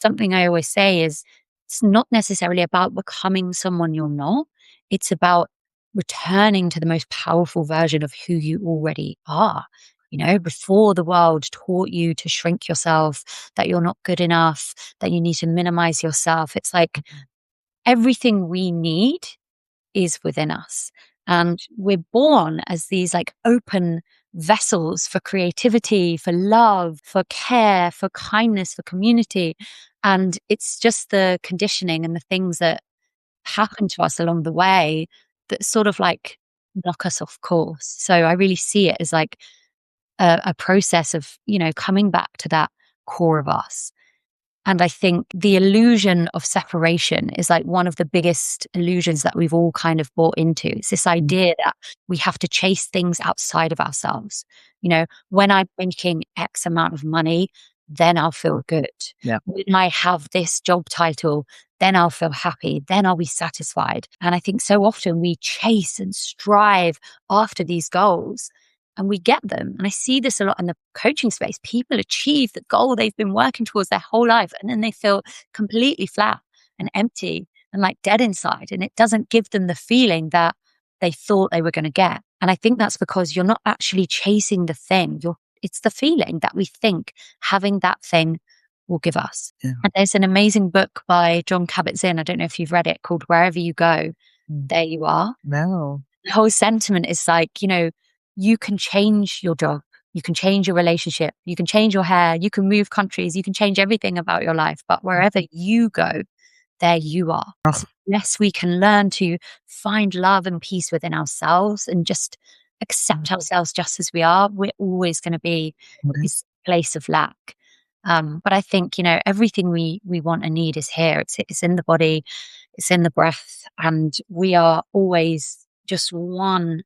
something I always say is it's not necessarily about becoming someone you're not. It's about returning to the most powerful version of who you already are. Before the world taught you to shrink yourself, that you're not good enough, that you need to minimize yourself. It's like everything we need is within us. And we're born as these like open vessels for creativity, for love, for care, for kindness, for community. And it's just the conditioning and the things that happen to us along the way that sort of like knock us off course. So I really see it as like a process of, coming back to that core of us. And I think the illusion of separation is like one of the biggest illusions that we've all kind of bought into. It's this idea that we have to chase things outside of ourselves. When I'm making X amount of money, then I'll feel good. Yeah. When I have this job title, then I'll feel happy. Then I'll be satisfied. And I think so often we chase and strive after these goals and we get them. And I see this a lot in the coaching space. People achieve the goal they've been working towards their whole life, and then they feel completely flat and empty and like dead inside. And it doesn't give them the feeling that they thought they were going to get. And I think that's because you're not actually chasing the thing. It's the feeling that we think having that thing will give us. Yeah. And there's an amazing book by Jon Kabat-Zinn, I don't know if you've read it, called Wherever You Go, There You Are. No. The whole sentiment is like, you can change your job, you can change your relationship, you can change your hair, you can move countries, you can change everything about your life. But wherever you go, there you are. So unless we can learn to find love and peace within ourselves and just accept ourselves just as we are, we're always going to be this place of lack. But I think, everything we want and need is here. It's in the body, it's in the breath, and we are always just one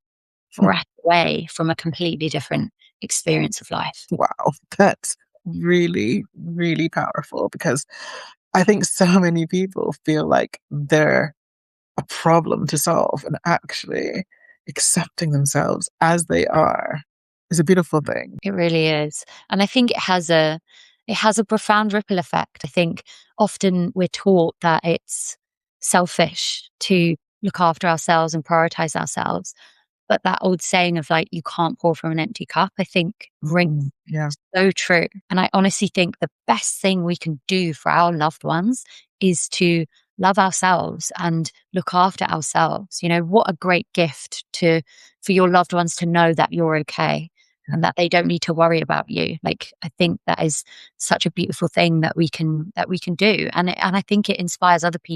breath away from a completely different experience of life. Wow, that's really, really powerful, because I think so many people feel like they're a problem to solve, and actually accepting themselves as they are is a beautiful thing. It really is. And I think it has a profound ripple effect. I think often we're taught that it's selfish to look after ourselves and prioritize ourselves. But that old saying of like, you can't pour from an empty cup, I think rings so true. And I honestly think the best thing we can do for our loved ones is to love ourselves and look after ourselves. What a great gift for your loved ones to know that you're okay and that they don't need to worry about you. Like, I think that is such a beautiful thing that we can do. And I think it inspires other people